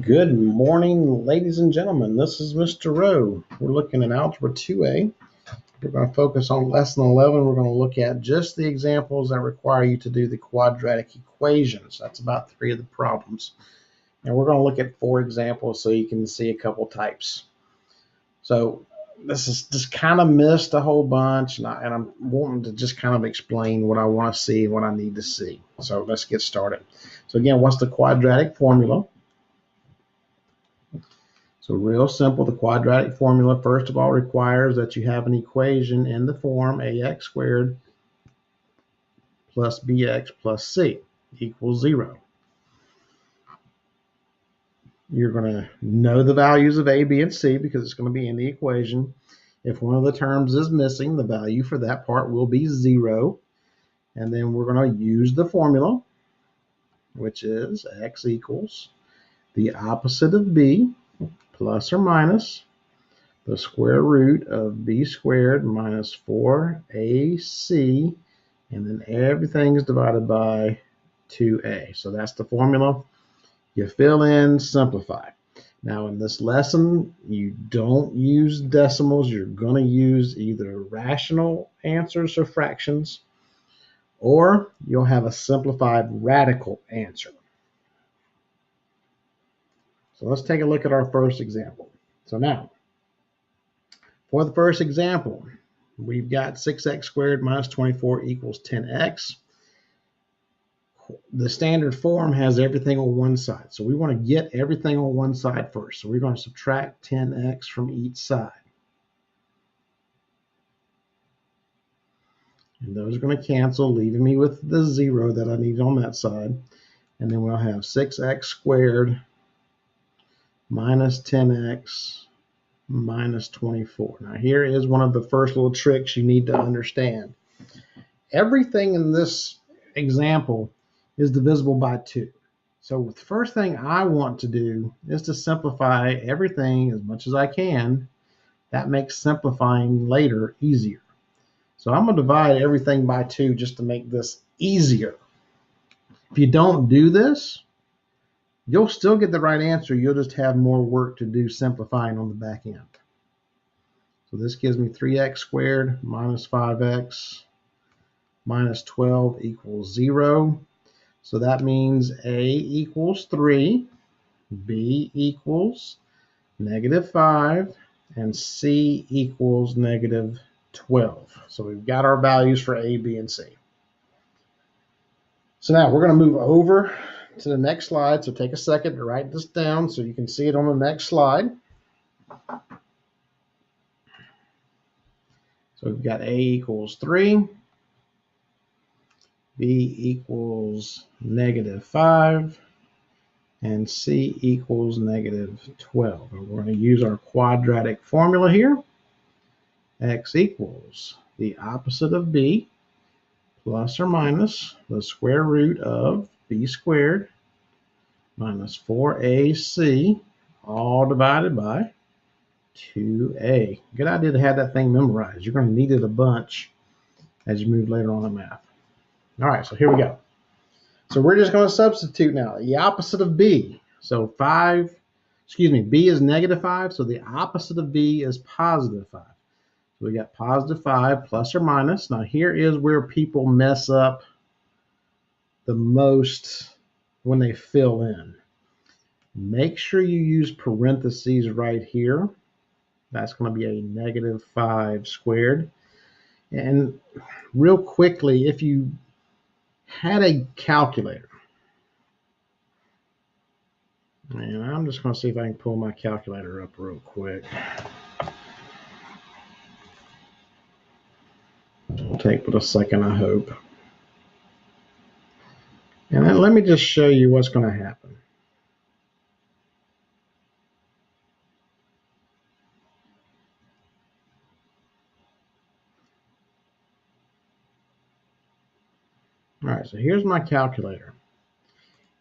Good morning, ladies and gentlemen. This is Mr. Rowe. We're looking at Algebra 2A. We're going to focus on Lesson 11. We're going to look at just the examples that require you to do the quadratic equations. That's about 3 of the problems. And we're going to look at 4 examples so you can see a couple types. So this is just kind of missed a whole bunch, and I'm wanting to just kind of explain what I want to see and what I need to see. So let's get started. So again, what's the quadratic formula? So real simple, the quadratic formula, first of all, requires that you have an equation in the form ax squared plus bx plus c equals 0. You're going to know the values of a, b, and c because it's going to be in the equation. If one of the terms is missing, the value for that part will be 0. And then we're going to use the formula, which is x equals the opposite of b plus or minus the square root of b squared minus 4ac, and then everything is divided by 2a. So that's the formula. You fill in, simplify. Now in this lesson, you don't use decimals. You're going to use either rational answers or fractions, or you'll have a simplified radical answer. So let's take a look at our first example. So now, for the first example, we've got 6x squared minus 24 equals 10x. The standard form has everything on one side. So we want to get everything on one side first. So we're going to subtract 10x from each side. And those are going to cancel, leaving me with the 0 that I need on that side. And then we'll have 6x squared minus 10x minus 24. Now here is one of the first little tricks you need to understand. Everything in this example is divisible by 2. So the first thing I want to do is to simplify everything as much as I can. That makes simplifying later easier. So I'm going to divide everything by 2 just to make this easier. If you don't do this, you'll still get the right answer. You'll just have more work to do simplifying on the back end. So this gives me 3x squared minus 5x minus 12 equals 0. So that means a equals 3, b equals negative 5, and c equals negative 12. So we've got our values for a, b, and c. So now we're going to move over to the next slide. So take a second to write this down so you can see it on the next slide. So we've got a equals 3, b equals negative 5, and c equals negative 12. And we're going to use our quadratic formula here. X equals the opposite of b plus or minus the square root of b squared minus 4ac, all divided by 2a. Good idea to have that thing memorized. You're going to need it a bunch as you move later on in math. All right, so here we go. So we're just going to substitute now. The opposite of b. So b is negative 5, so the opposite of b is positive 5. So we got positive 5 plus or minus. Now here is where people mess up the most when they fill in. Make sure you use parentheses right here. That's going to be a negative 5 squared. And real quickly, if you had a calculator, and I'm just going to see if I can pull my calculator up real quick. It'll take but a second, I hope. And then let me just show you what's going to happen. All right, so here's my calculator.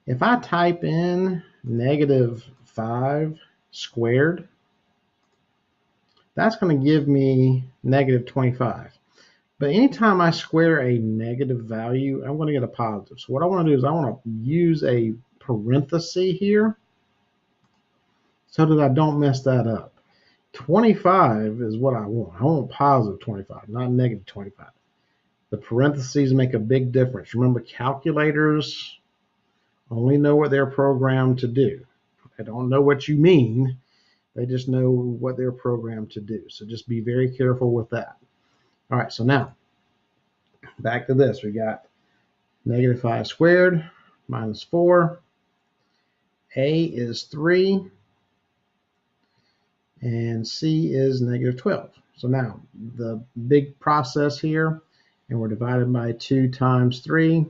If I type in negative 5 squared, that's going to give me negative 25. But anytime I square a negative value, I'm going to get a positive. So what I want to do is I want to use a parenthesis here. so that I don't mess that up. 25 is what I want. I want positive 25, not negative 25. The parentheses make a big difference. Remember, calculators only know what they're programmed to do. They don't know what you mean. They just know what they're programmed to do. So just be very careful with that. All right, so now back to this. We got negative 5 squared minus 4. A is 3. And C is negative 12. So now the big process here, and we're divided by 2 times 3,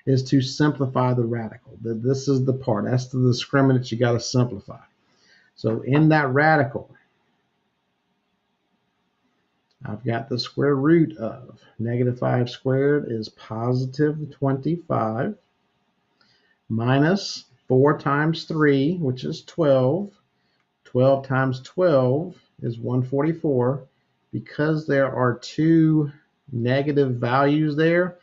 is to simplify the radical. This is the part. That's the discriminant you got to simplify. So in that radical, I've got the square root of negative 5 squared is positive 25 minus 4 times 3, which is 12. 12 times 12 is 144. Because there are 2 negative values there,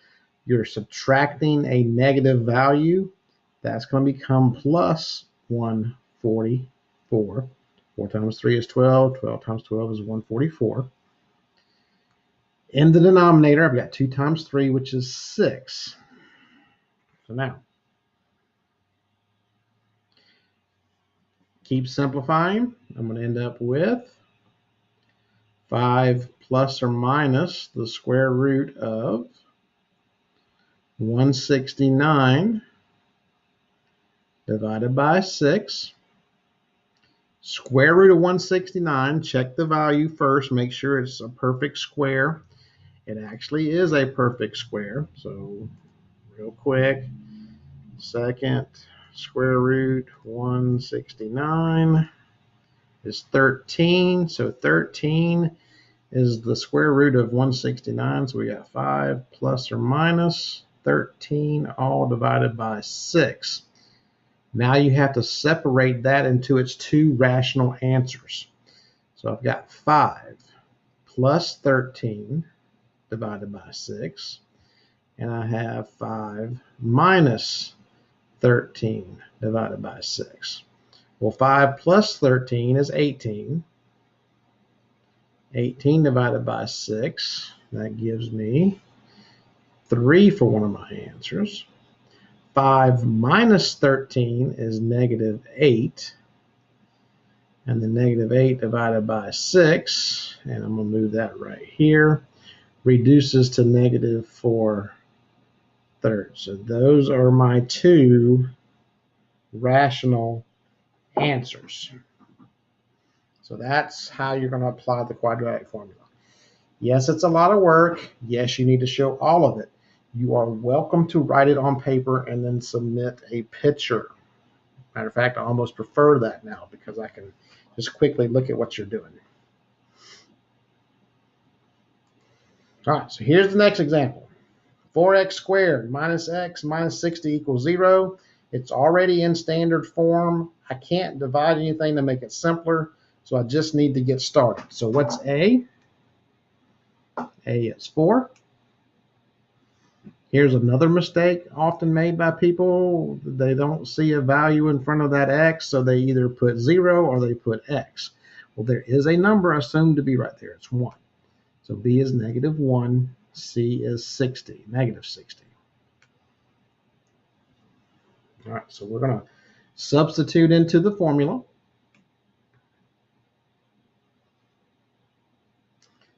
you're subtracting a negative value. That's going to become plus 144. 4 times 3 is 12. 12 times 12 is 144. In the denominator, I've got 2 times 3, which is 6. So now, keep simplifying. I'm going to end up with 5 plus or minus the square root of 169 divided by 6. Square root of 169, check the value first, make sure it's a perfect square. It actually is a perfect square. So real quick, second square root 169 is 13. So 13 is the square root of 169. So we got 5 plus or minus 13 all divided by 6. Now you have to separate that into its 2 rational answers. So I've got 5 plus 13 divided by 6. And I have 5 minus 13 divided by 6. Well, 5 plus 13 is 18. 18 divided by 6, that gives me 3 for one of my answers. 5 minus 13 is negative 8. And the negative 8 divided by 6, and I'm going to move that right here, reduces to negative 4 thirds. So those are my 2 rational answers. So that's how you're going to apply the quadratic formula. Yes, it's a lot of work. Yes, you need to show all of it. You are welcome to write it on paper and then submit a picture. Matter of fact, I almost prefer that now because I can just quickly look at what you're doing. All right, so here's the next example. 4x squared minus x minus 60 equals 0. It's already in standard form. I can't divide anything to make it simpler, so I just need to get started. So what's A? A is 4. Here's another mistake often made by people. They don't see a value in front of that x, so they either put 0 or they put x. Well, there is a number assumed to be right there. It's 1. So B is negative 1. C is 60, negative 60. All right, so we're going to substitute into the formula.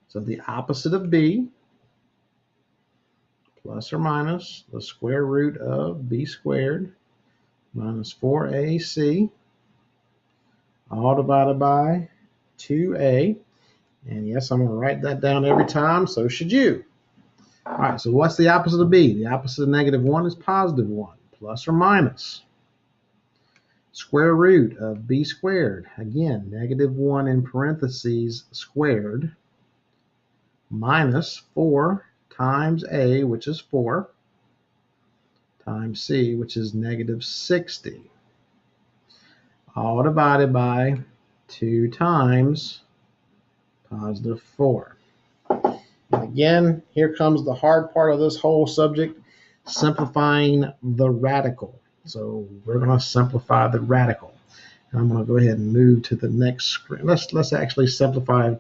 So the opposite of B, plus or minus the square root of b squared minus 4ac, all divided by 2a. And yes, I'm going to write that down every time, so should you. All right, so what's the opposite of b? The opposite of negative 1 is positive 1, plus or minus square root of b squared. Again, negative 1 in parentheses squared, minus 4 times a, which is 4, times c, which is negative 60, all divided by 2 times positive 4. And again, here comes the hard part of this whole subject, simplifying the radical. So we're going to simplify the radical. I'm going to go ahead and move to the next screen. Let's actually simplify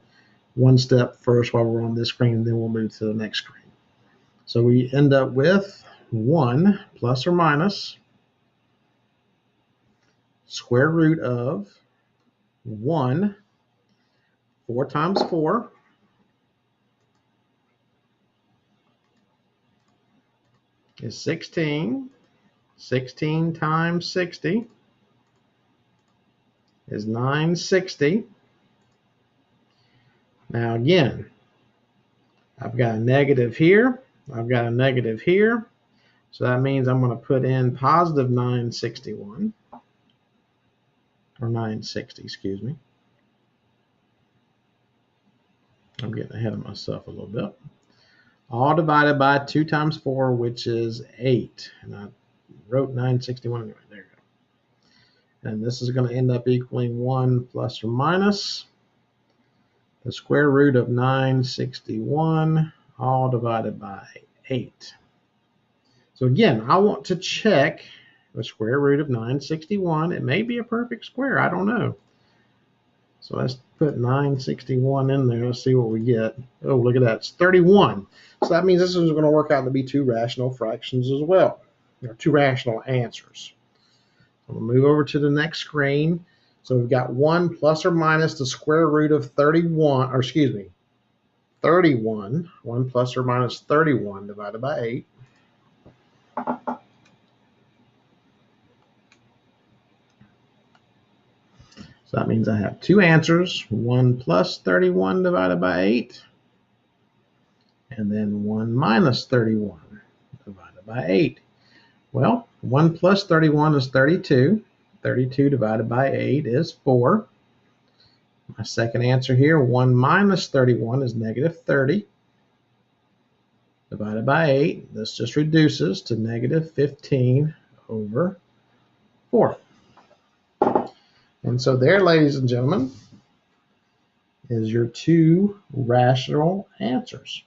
one step first while we're on this screen, and then we'll move to the next screen. So we end up with 1 plus or minus square root of 1, 4 times 4 is 16. 16 times 60 is 960. Now again, I've got a negative here. I've got a negative here. So that means I'm going to put in positive 961, or 960, excuse me. I'm getting ahead of myself a little bit. All divided by 2 times 4, which is 8. And I wrote 961 anyway. There you go. And this is going to end up equaling 1 plus or minus the square root of 961, all divided by 8. So again, I want to check the square root of 961. It may be a perfect square. I don't know. So let's put 961 in there. Let's see what we get. Oh, look at that. It's 31. So that means this is going to work out to be 2 rational fractions as well, or 2 rational answers. We'll move over to the next screen. So we've got 1 plus or minus the square root of 31, or excuse me, 31. 1 plus or minus 31 divided by 8. So that means I have 2 answers, 1 plus 31 divided by 8, and then 1 minus 31 divided by 8. Well, 1 plus 31 is 32. 32 divided by 8 is 4. My second answer here, 1 minus 31 is negative 30. Divided by 8, this just reduces to negative 15 over 4. And so there, ladies and gentlemen, is your 2 rational answers.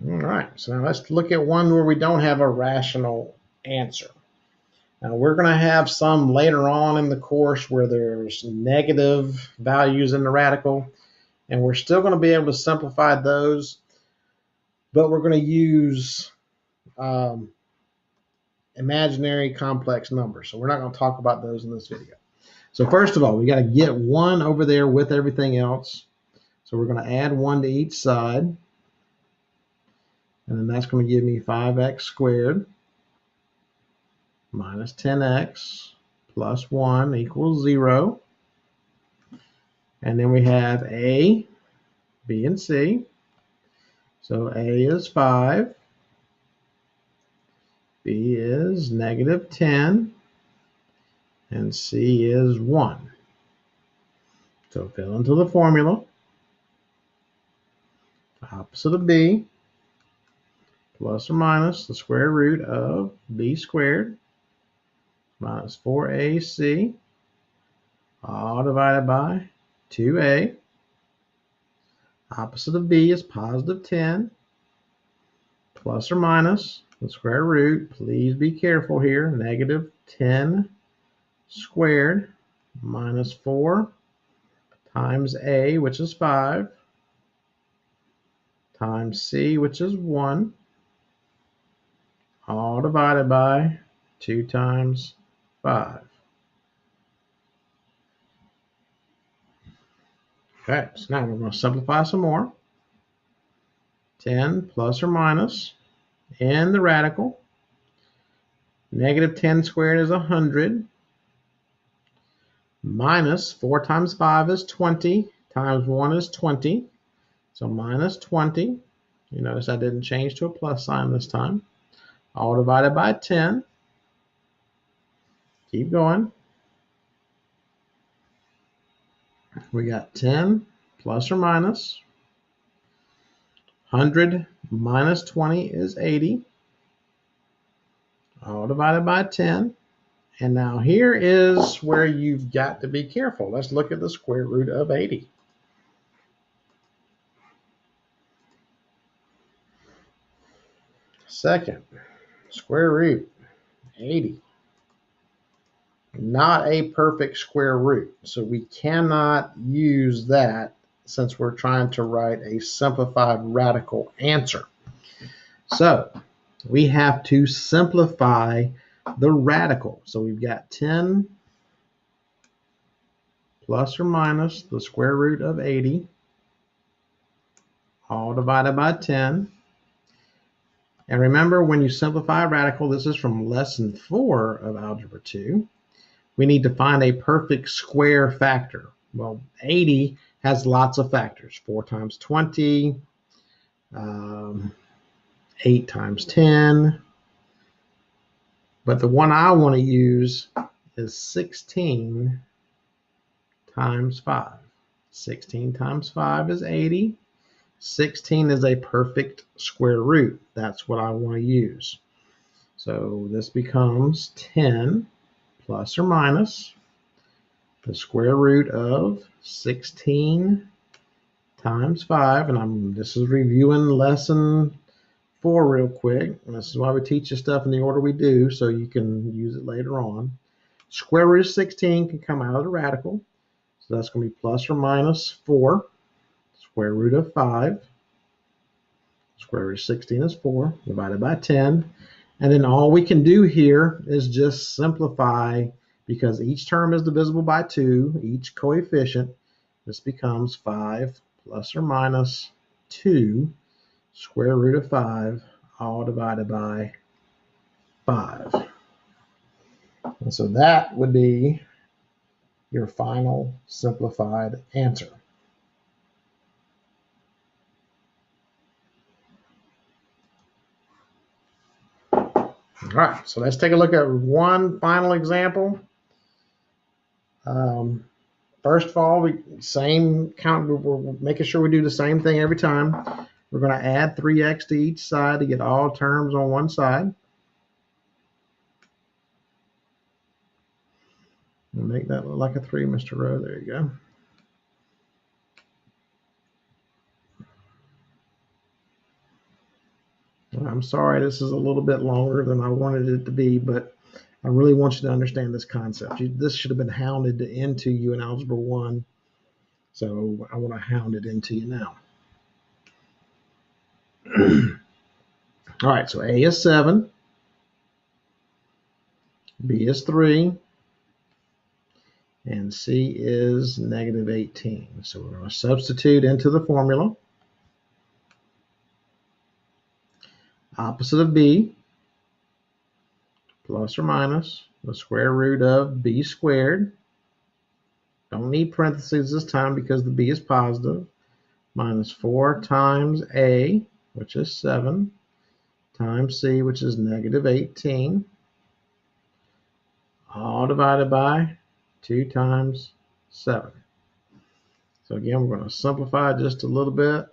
All right, so now let's look at one where we don't have a rational answer. Now we're going to have some later on in the course where there's negative values in the radical, and we're still going to be able to simplify those, but we're going to use imaginary complex numbers. So we're not going to talk about those in this video. So first of all, we got to get 1 over there with everything else. So we're going to add 1 to each side. And then that's going to give me 5x squared minus 10x plus 1 equals 0. And then we have a, b, and c. So a is 5. B is negative 10. And c is 1. So fill into the formula. Opposite of b, plus or minus the square root of b squared minus 4ac, all divided by 2a. Opposite of b is positive 10, plus or minus the square root, please be careful here, negative 10 squared minus 4 times a, which is 5, times c, which is 1, all divided by 2 times 5. Okay, so now we're going to simplify some more. 10 plus or minus in the radical. Negative 10 squared is 100. Minus 4 times 5 is 20. Times 1 is 20. So minus 20. You notice I didn't change to a plus sign this time. All divided by 10. Keep going. We got 10 plus or minus. 100 minus 20 is 80. All divided by 10. And now here is where you've got to be careful. Let's look at the square root of 80. Second Square root 80. Not a perfect square root, so we cannot use that since we're trying to write a simplified radical answer. So we have to simplify the radical. So we've got 10 plus or minus the square root of 80, all divided by 10. And remember, when you simplify a radical, this is from lesson 4 of Algebra 2, we need to find a perfect square factor. Well, 80 has lots of factors. 4 times 20, 8 times 10. But the one I want to use is 16 times 5. 16 times 5 is 80. 16 is a perfect square root. That's what I want to use. So this becomes 10 plus or minus the square root of 16 times 5. And this is reviewing lesson 4 real quick. And this is why we teach you stuff in the order we do, so you can use it later on. Square root of 16 can come out of the radical. So that's going to be plus or minus 4. Square root of 5. Square root of 16 is 4 divided by 10. And then all we can do here is just simplify, because each term is divisible by 2, each coefficient. This becomes 5 plus or minus 2 square root of 5, all divided by 5. And so that would be your final simplified answer. All right, so let's take a look at one final example. First of all, we're making sure we do the same thing every time. We're going to add 3x to each side to get all terms on one side. We'll make that look like a 3, Mr. Rowe. There you go. I'm sorry, this is a little bit longer than I wanted it to be, but I really want you to understand this concept. This should have been hounded into you in Algebra 1, so I want to hound it into you now. All right, so A is 7, B is 3, and C is negative 18. So we're going to substitute into the formula. Opposite of B, plus or minus the square root of B squared. Don't need parentheses this time because the B is positive. Minus 4 times A, which is 7, times C, which is negative 18, all divided by 2 times 7. So again, we're going to simplify just a little bit.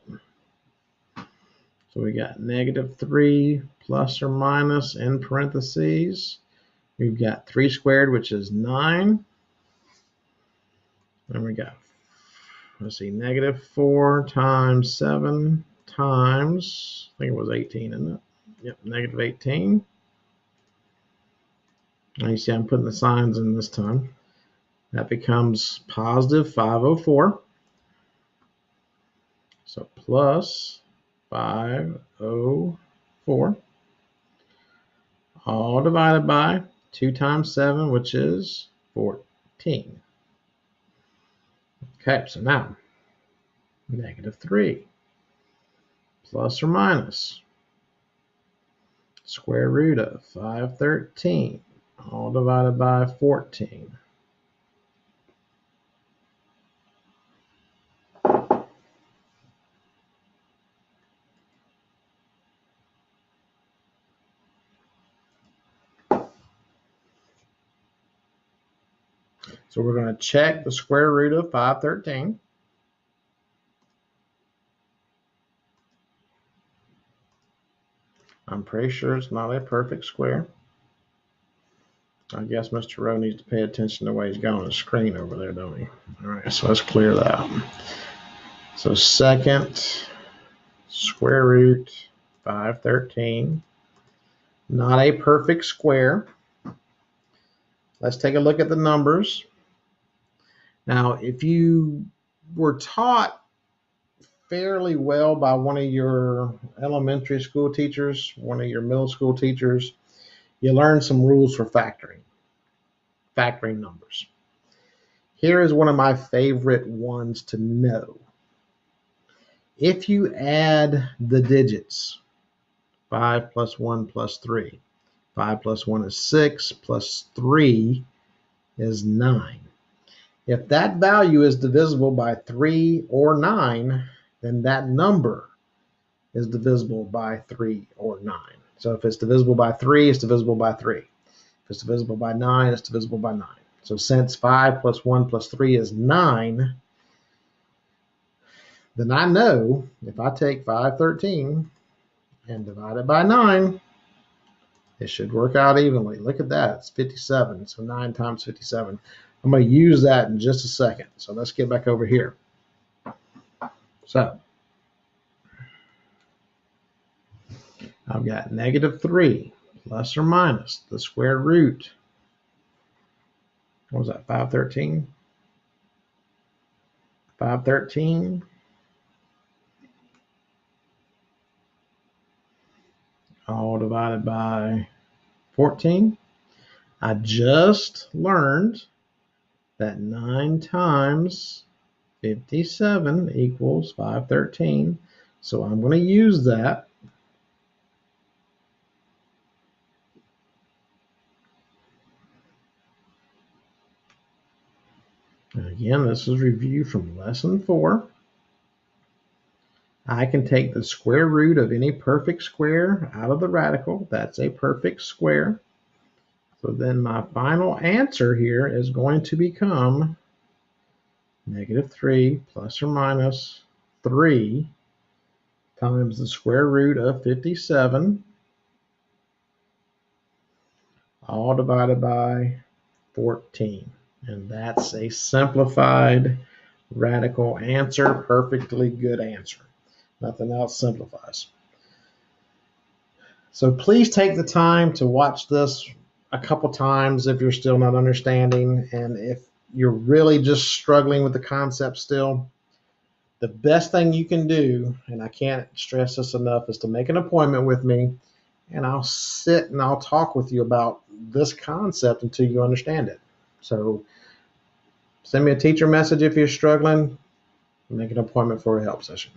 So we got negative 3 plus or minus in parentheses. We've got 3 squared, which is 9. And we got, let's see, negative 4 times 7 times, I think it was 18, isn't it? Yep, negative 18. And you see I'm putting the signs in this time. That becomes positive 504. So plus 504, all divided by 2 times 7, which is 14. Okay, so now negative 3 plus or minus square root of 513, all divided by 14. So we're going to check the square root of 513. I'm pretty sure it's not a perfect square. I guess Mr. Rowe needs to pay attention to the way he's got on his screen over there, don't he? All right, so let's clear that out. So second square root 513 not a perfect square. Let's take a look at the numbers. Now, if you were taught fairly well by one of your elementary school teachers, one of your middle school teachers, you learn some rules for factoring numbers. Here is one of my favorite ones to know. If you add the digits, 5 plus 1 plus 3, 5 plus 1 is 6, plus 3 is 9. If that value is divisible by 3 or 9, then that number is divisible by 3 or 9. So if it's divisible by 3, it's divisible by 3. If it's divisible by 9, it's divisible by 9. So since 5 plus 1 plus 3 is 9, then I know if I take 513 and divide it by 9, it should work out evenly. Look at that. It's 57. So 9 times 57. I'm going to use that in just a second. So let's get back over here. So I've got -3 plus or minus the square root. What was that? 513? 513 all divided by 14. I just learned that 9 times 57 equals 513. So I'm going to use that. And again, this is review from lesson 4. I can take the square root of any perfect square out of the radical. That's a perfect square. So then my final answer here is going to become -3 plus or minus 3 times the square root of 57, all divided by 14. And that's a simplified radical answer, perfectly good answer. Nothing else simplifies. So please take the time to watch this a couple times if you're still not understanding. And if you're really just struggling with the concept still, the best thing you can do, and I can't stress this enough, is to make an appointment with me, and I'll sit and I'll talk with you about this concept until you understand it. So send me a teacher message if you're struggling. Make an appointment for a help session.